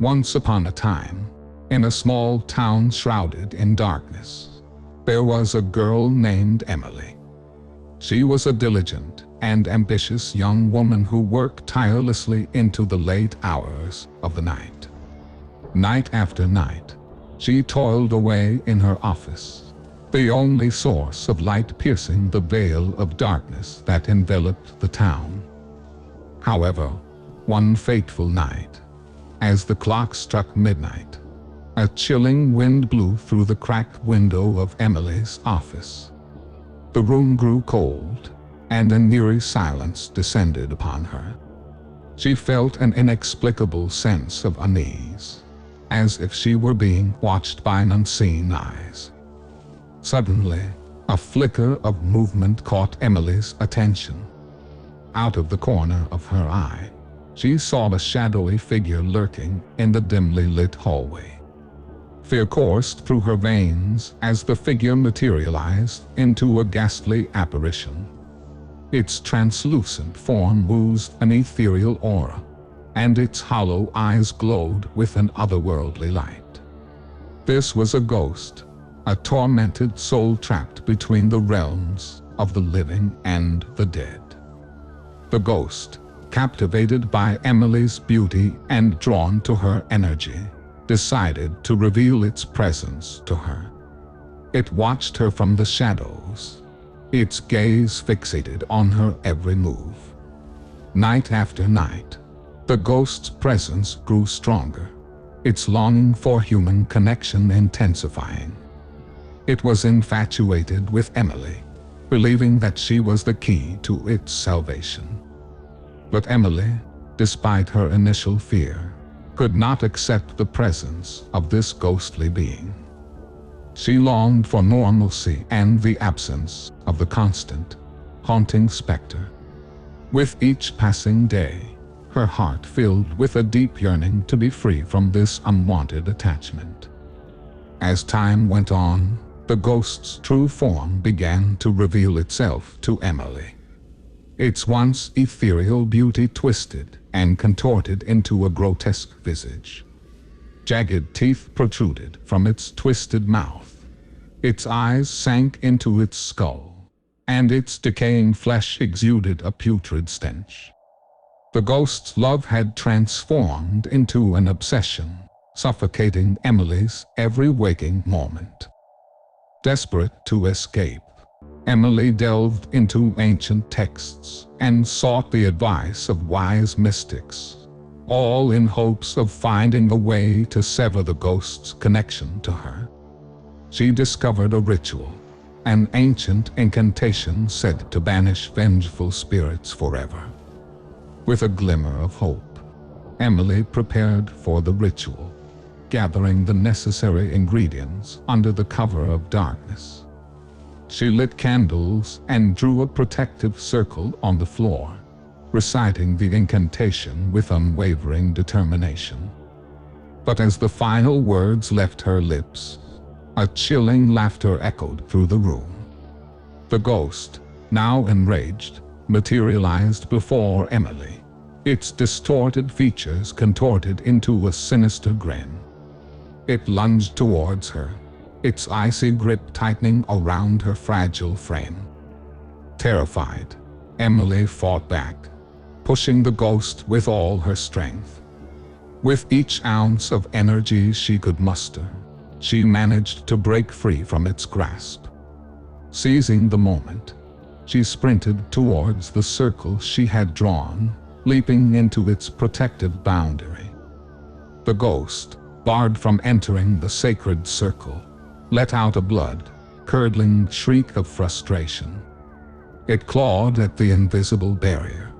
Once upon a time, in a small town shrouded in darkness, there was a girl named Emily. She was a diligent and ambitious young woman who worked tirelessly into the late hours of the night. Night after night, she toiled away in her office, the only source of light piercing the veil of darkness that enveloped the town. However, one fateful night, as the clock struck midnight, a chilling wind blew through the cracked window of Emily's office. The room grew cold, and an eerie silence descended upon her. She felt an inexplicable sense of unease, as if she were being watched by unseen eyes. Suddenly, a flicker of movement caught Emily's attention. Out of the corner of her eye, she saw a shadowy figure lurking in the dimly lit hallway. Fear coursed through her veins as the figure materialized into a ghastly apparition. Its translucent form oozed an ethereal aura, and its hollow eyes glowed with an otherworldly light. This was a ghost, a tormented soul trapped between the realms of the living and the dead. The ghost, captivated by Emily's beauty and drawn to her energy, decided to reveal its presence to her. It watched her from the shadows, its gaze fixated on her every move. Night after night, the ghost's presence grew stronger, its longing for human connection intensifying. It was infatuated with Emily, believing that she was the key to its salvation. But Emily, despite her initial fear, could not accept the presence of this ghostly being. She longed for normalcy and the absence of the constant, haunting specter. With each passing day, her heart filled with a deep yearning to be free from this unwanted attachment. As time went on, the ghost's true form began to reveal itself to Emily. Its once ethereal beauty twisted and contorted into a grotesque visage. Jagged teeth protruded from its twisted mouth. Its eyes sank into its skull, and its decaying flesh exuded a putrid stench. The ghost's love had transformed into an obsession, suffocating Emily's every waking moment. Desperate to escape, Emily delved into ancient texts and sought the advice of wise mystics, all in hopes of finding a way to sever the ghost's connection to her. She discovered a ritual, an ancient incantation said to banish vengeful spirits forever. With a glimmer of hope, Emily prepared for the ritual, gathering the necessary ingredients under the cover of darkness. She lit candles and drew a protective circle on the floor, reciting the incantation with unwavering determination. But as the final words left her lips, a chilling laughter echoed through the room. The ghost, now enraged, materialized before Emily, its distorted features contorted into a sinister grin. It lunged towards her, its icy grip tightening around her fragile frame. Terrified, Emily fought back, pushing the ghost with all her strength. With each ounce of energy she could muster, she managed to break free from its grasp. Seizing the moment, she sprinted towards the circle she had drawn, leaping into its protective boundary. The ghost, barred from entering the sacred circle, let out a blood-curdling shriek of frustration. It clawed at the invisible barrier,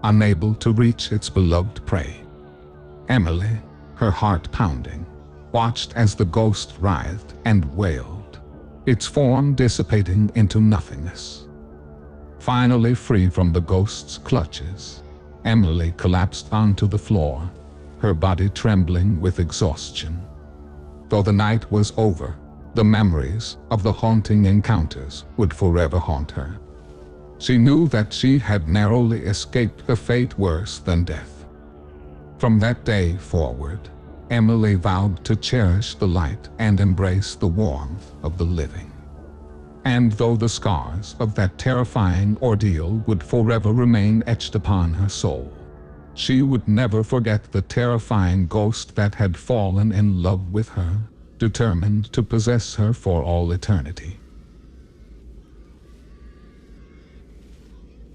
unable to reach its beloved prey. Emily, her heart pounding, watched as the ghost writhed and wailed, its form dissipating into nothingness. Finally free from the ghost's clutches, Emily collapsed onto the floor, her body trembling with exhaustion. Though the night was over, the memories of the haunting encounters would forever haunt her. She knew that she had narrowly escaped a fate worse than death. From that day forward, Emily vowed to cherish the light and embrace the warmth of the living. And though the scars of that terrifying ordeal would forever remain etched upon her soul, she would never forget the terrifying ghost that had fallen in love with her, determined to possess her for all eternity.